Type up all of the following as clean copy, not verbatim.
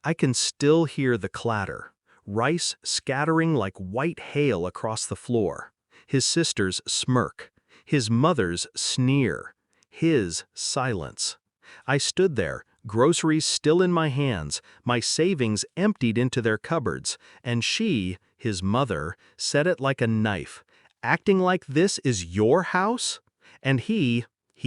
I can still hear the clatter, rice scattering like white hail across the floor, his sister's smirk, his mother's sneer, his silence. I stood there, groceries still in my hands, my savings emptied into their cupboards, and she, his mother, said it like a knife, acting like this is your house? And he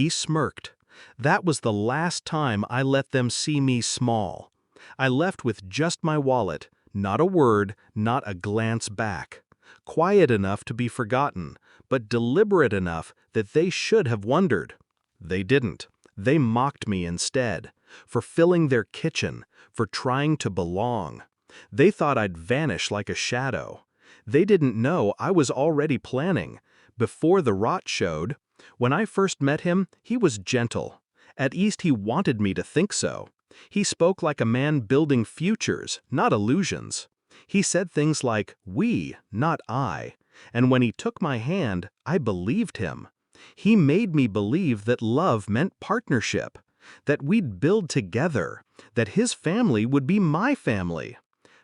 smirked. That was the last time I let them see me small. I left with just my wallet, not a word, not a glance back. Quiet enough to be forgotten, but deliberate enough that they should have wondered. They didn't. They mocked me instead, for filling their kitchen, for trying to belong. They thought I'd vanish like a shadow. They didn't know I was already planning. Before the rot showed, when I first met him, he was gentle. At least he wanted me to think so. He spoke like a man building futures, not illusions. He said things like, "we," not "I." And when he took my hand, I believed him. He made me believe that love meant partnership, that we'd build together, that his family would be my family.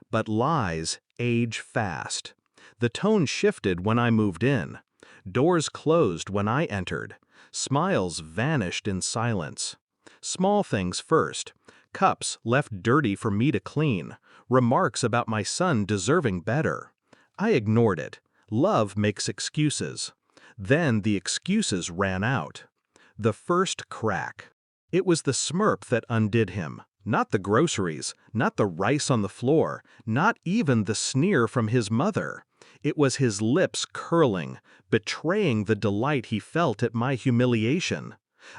But lies age fast. The tone shifted when I moved in. Doors closed when I entered. Smiles vanished in silence. Small things first. Cups left dirty for me to clean. Remarks about my son deserving better. I ignored it. Love makes excuses. Then the excuses ran out. The first crack. It was the smirk that undid him. Not the groceries, not the rice on the floor, not even the sneer from his mother. It was his lips curling, betraying the delight he felt at my humiliation.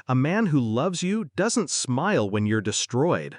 A man who loves you doesn't smile when you're destroyed.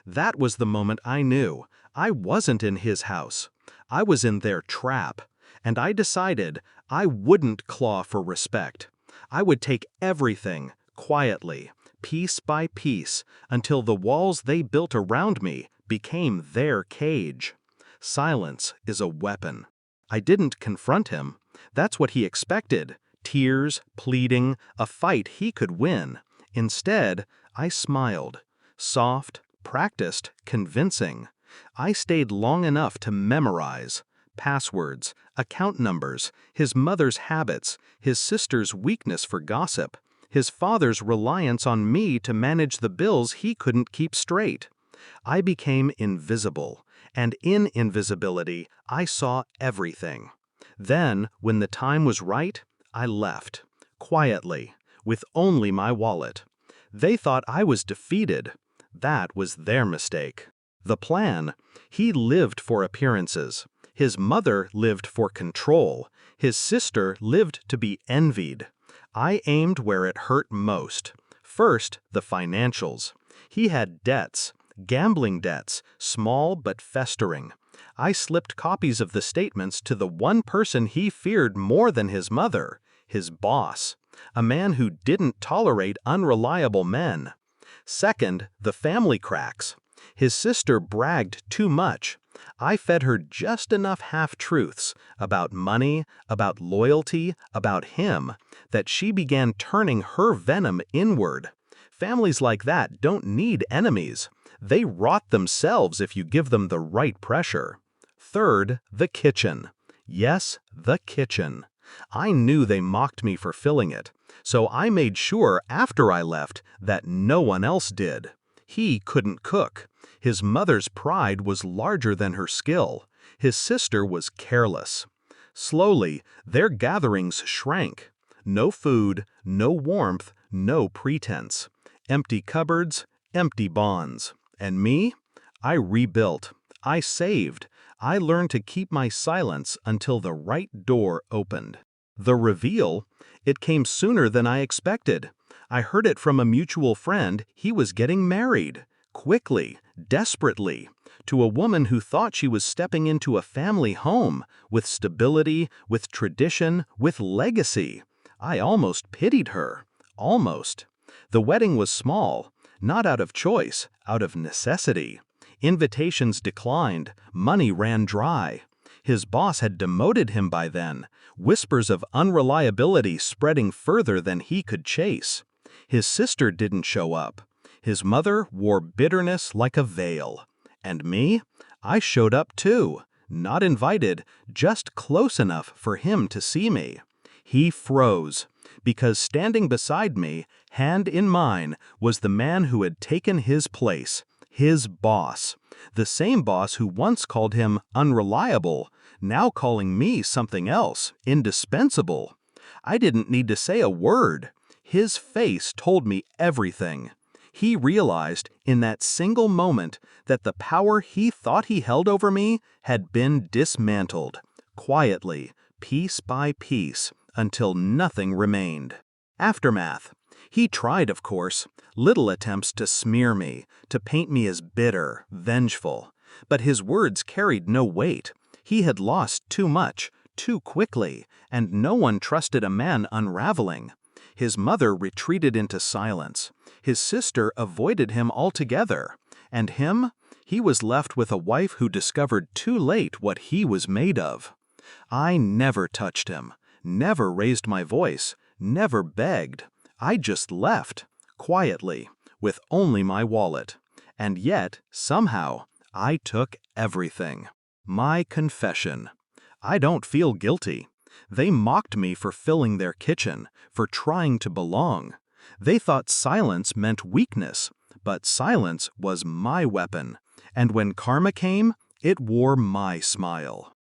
That was the moment I knew. I wasn't in his house. I was in their trap. And I decided I wouldn't claw for respect. I would take everything, quietly, piece by piece, until the walls they built around me became their cage. Silence is a weapon. I didn't confront him. That's what he expected. Tears, pleading, a fight he could win. Instead, I smiled. Soft, practiced, convincing. I stayed long enough to memorize. Passwords, account numbers, his mother's habits, his sister's weakness for gossip, his father's reliance on me to manage the bills he couldn't keep straight. I became invisible, and in invisibility, I saw everything. Then, when the time was right, I left, quietly, with only my wallet. They thought I was defeated. That was their mistake. The plan: he lived for appearances. His mother lived for control. His sister lived to be envied. I aimed where it hurt most. First, the financials. He had debts, gambling debts, small but festering. I slipped copies of the statements to the one person he feared more than his mother, his boss, a man who didn't tolerate unreliable men. Second, the family cracks. His sister bragged too much. I fed her just enough half-truths about money, about loyalty, about him, that she began turning her venom inward. Families like that don't need enemies. They rot themselves if you give them the right pressure. Third, the kitchen. Yes, the kitchen. I knew they mocked me for filling it, so I made sure after I left that no one else did. He couldn't cook. His mother's pride was larger than her skill. His sister was careless. Slowly, their gatherings shrank. No food, no warmth, no pretense. Empty cupboards, empty bonds. And me? I rebuilt. I saved. I learned to keep my silence until the right door opened. The reveal? It came sooner than I expected. I heard it from a mutual friend. He was getting married. Quickly, desperately, to a woman who thought she was stepping into a family home, with stability, with tradition, with legacy. I almost pitied her. Almost. The wedding was small, not out of choice, out of necessity. Invitations declined, money ran dry. His boss had demoted him by then, whispers of unreliability spreading further than he could chase. His sister didn't show up. His mother wore bitterness like a veil. And me? I showed up too, not invited, just close enough for him to see me. He froze, because standing beside me, hand in mine, was the man who had taken his place, his boss. The same boss who once called him unreliable, now calling me something else, indispensable. I didn't need to say a word. His face told me everything. He realized in that single moment that the power he thought he held over me had been dismantled, quietly, piece by piece, until nothing remained. Aftermath. He tried, of course, little attempts to smear me, to paint me as bitter, vengeful. But his words carried no weight. He had lost too much, too quickly, and no one trusted a man unraveling. His mother retreated into silence. His sister avoided him altogether. And him? He was left with a wife who discovered too late what he was made of. I never touched him, never raised my voice, never begged. I just left, quietly, with only my wallet. And yet, somehow, I took everything. My confession. I don't feel guilty. They mocked me for filling their kitchen, for trying to belong. They thought silence meant weakness, but silence was my weapon. And when karma came, it wore my smile.